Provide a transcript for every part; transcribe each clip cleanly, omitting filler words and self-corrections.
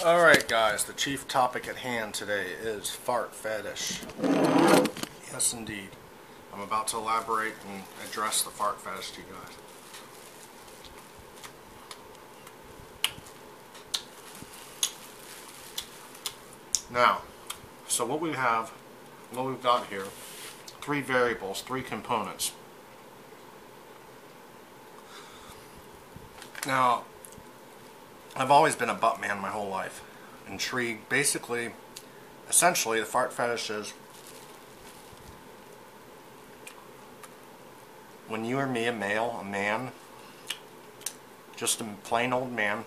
Alright guys, the chief topic at hand today is fart fetish. Yes indeed. I'm about to elaborate and address the fart fetish to you guys. Now, so what we've got here, three variables, three components. Now, I've always been a butt man my whole life. Intrigued. Basically, essentially, the fart fetish is when you or me, a male, a man, just a plain old man,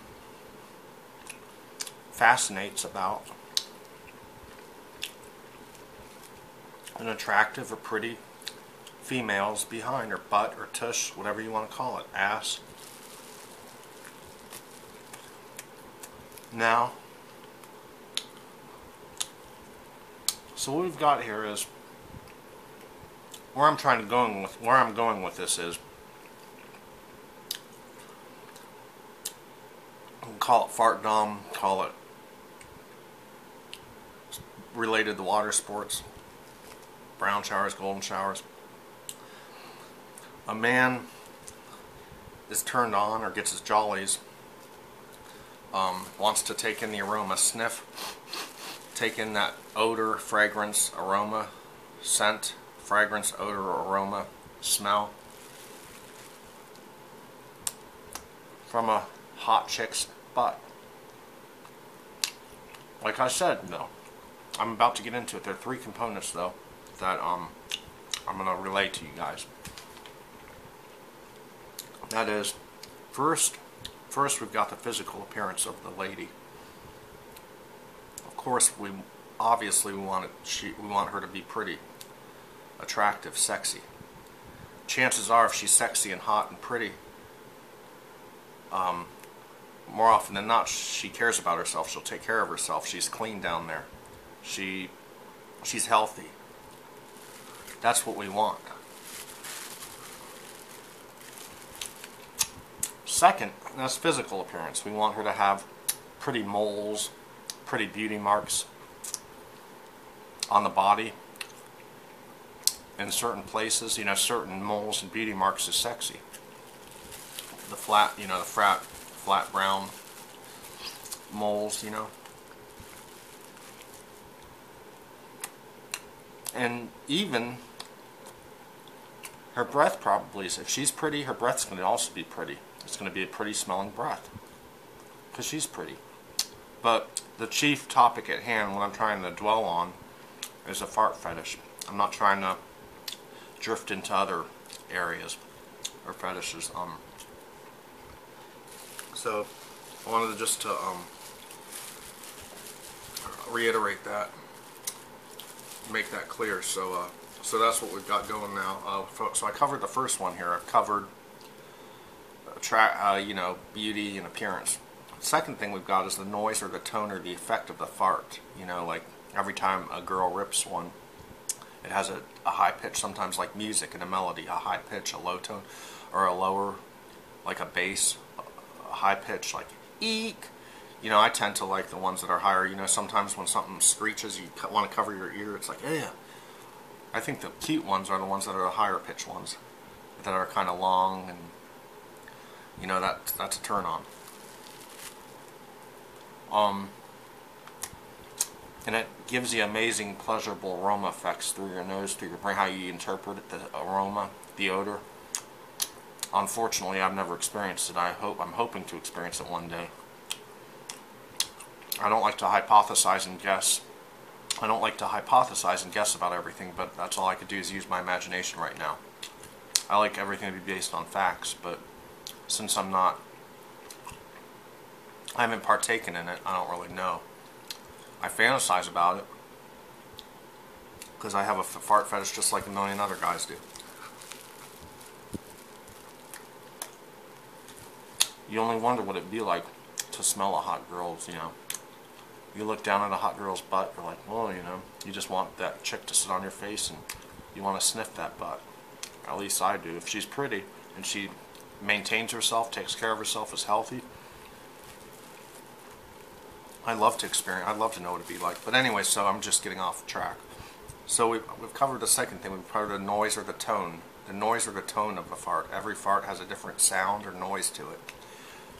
fascinates about an attractive or pretty female's behind, or butt, or tush, whatever you want to call it, ass. Now, so what we've got here is where I'm going with this is, we'll call it fartdom, call it related to water sports, brown showers, golden showers. A man is turned on or gets his jollies. Wants to take in the aroma, sniff, take in that odor, fragrance, aroma, scent, fragrance, odor, aroma, smell from a hot chick's butt. Like I said, though, I'm about to get into it. There are three components, though, that I'm going to relate to you guys. That is, first we've got the physical appearance of the lady. Of course, we want her to be pretty, attractive, sexy. Chances are, if she's sexy and hot and pretty, more often than not, she cares about herself. She'll take care of herself. She's clean down there. She's healthy. That's what we want. Second, that's physical appearance. We want her to have pretty moles, pretty beauty marks on the body. In certain places, certain moles and beauty marks is sexy. The flat, flat brown moles, And even her breath probably is, if she's pretty, her breath's going to also be pretty. It's going to be a pretty smelling breath because she's pretty. But the chief topic at hand, what I'm trying to dwell on, is a fart fetish. I'm not trying to drift into other areas or fetishes. So I wanted just to reiterate that, make that clear. So that's what we've got going now. So I covered the first one here. I've covered beauty and appearance. Second thing we've got is the noise or the tone or the effect of the fart. Like every time a girl rips one, it has a high pitch, sometimes like music and a melody, a high pitch, a low tone, or a lower, like a bass, a high pitch, like eek. I tend to like the ones that are higher. Sometimes when something screeches, you want to cover your ear. It's like, yeah. I think the cute ones are the ones that are the higher pitch ones, that are kind of long, and that's a turn on. And it gives you amazing, pleasurable aroma effects through your nose, through your brain, how you interpret it, the aroma, the odor. Unfortunately, I've never experienced it. I'm hoping to experience it one day. I don't like to hypothesize and guess. I don't like to hypothesize and guess about everything, but that's all I could do is use my imagination right now. I like everything to be based on facts, but since I haven't partaken in it, I don't really know. I fantasize about it because I have a fart fetish just like a million other guys do. You only wonder what it'd be like to smell a hot girl's, You look down at a hot girl's butt, you're like, well, you just want that chick to sit on your face and you want to sniff that butt. At least I do. If she's pretty and she maintains herself, takes care of herself, is healthy, I love to experience. I'd love to know what it'd be like. But anyway, so I'm just getting off track. So we've covered the second thing. We've covered the noise or the tone. The noise or the tone of a fart. Every fart has a different sound or noise to it.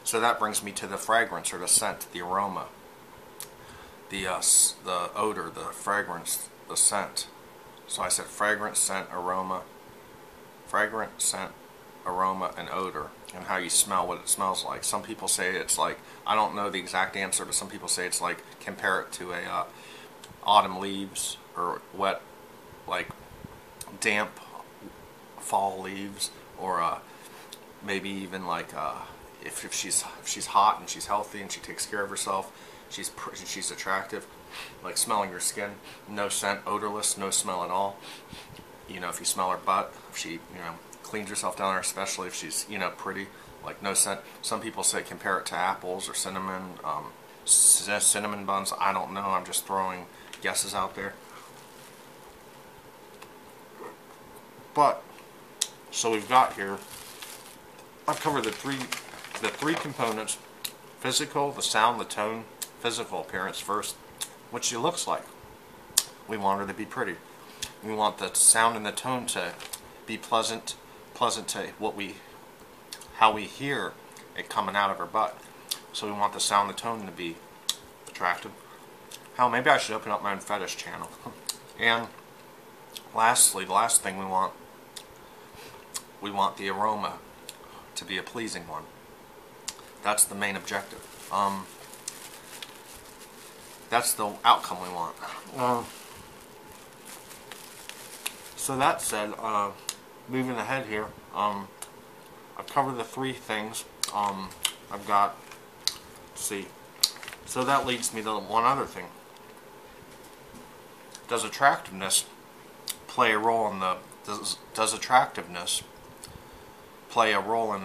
So that brings me to the fragrance or the scent, the aroma, the odor, the fragrance, the scent. So I said fragrance, scent, aroma, and odor, and how you smell, what it smells like. Some people say it's like, I don't know the exact answer, but some people say it's like, compare it to a autumn leaves or wet, like damp fall leaves, or maybe even like if she's hot and she's healthy and she takes care of herself, she's attractive. Like smelling her skin, no scent, odorless, no smell at all. You know, if you smell her butt, if she cleans herself down there, especially if she's pretty, like no scent. Some people say compare it to apples or cinnamon, cinnamon buns. I don't know. I'm just throwing guesses out there. But so we've got here. I've covered the three components: physical, the sound, the tone. Physical appearance first, what she looks like. We want her to be pretty. We want the sound and the tone to be pleasant to how we hear it coming out of her butt. So we want the sound and the tone to be attractive. Hell, maybe I should open up my own fetish channel. And lastly, the last thing we want the aroma to be a pleasing one. That's the main objective. That's the outcome we want. So that said, moving ahead here, I've covered the three things. I've got, let's see, so that leads me to one other thing. Does attractiveness play a role in the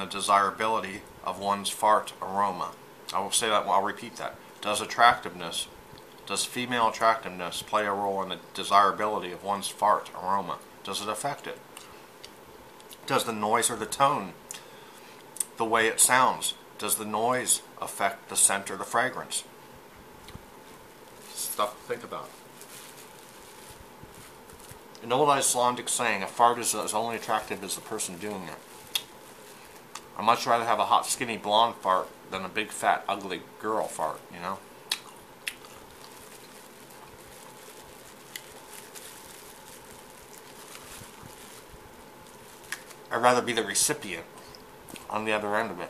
desirability of one's fart aroma? I will say that. I'll repeat that. Does female attractiveness play a role in the desirability of one's fart aroma? Does it affect it? Does the noise or the tone, the way it sounds, does the noise affect the scent or the fragrance? Stuff to think about. An old Icelandic saying, a fart is as only attractive as the person doing it. I'd much rather have a hot, skinny, blonde fart than a big, fat, ugly girl fart, you know? I'd rather be the recipient on the other end of it,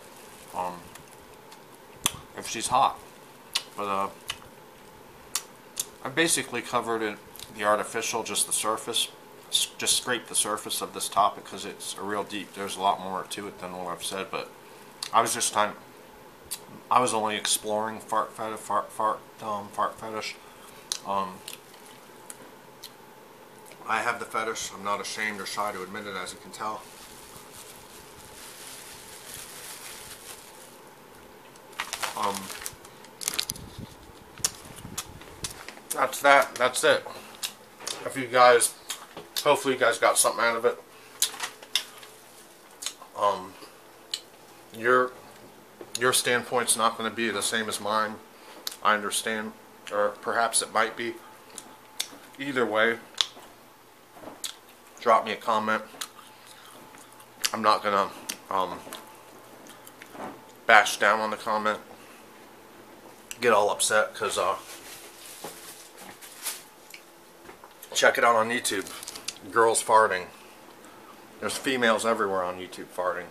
if she's hot. But I basically covered it, the artificial, just the surface. Just scrape the surface of this topic because it's a real deep. There's a lot more to it than what I've said. But I was only exploring fart fetish. I have the fetish. I'm not ashamed or shy to admit it, as you can tell. That's that. That's it. If you guys, hopefully you guys got something out of it. Your standpoint's not going to be the same as mine. I understand, or perhaps it might be. Either way, drop me a comment. I'm not gonna bash down on the comment, get all upset, because check it out on YouTube. Girls farting. There's females everywhere on YouTube farting,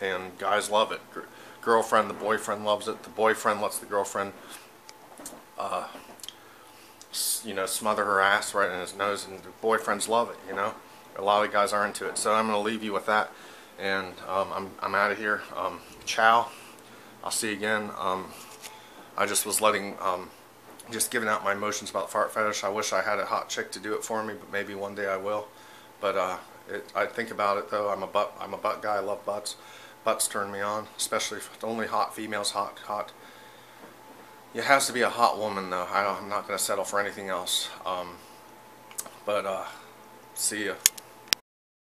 and guys love it. Girlfriend, the boyfriend loves it. The boyfriend lets the girlfriend smother her ass right in his nose, and the boyfriends love it, you know. A lot of guys are into it. So I'm going to leave you with that, and I'm out of here. Ciao. I'll see you again. I just was just giving out my emotions about fart fetish. I wish I had a hot chick to do it for me, but maybe one day I will. But I think about it though. I'm a butt guy. I love butts. Butts turn me on, especially if only hot females. Hot. It has to be a hot woman though. I'm not going to settle for anything else. See ya.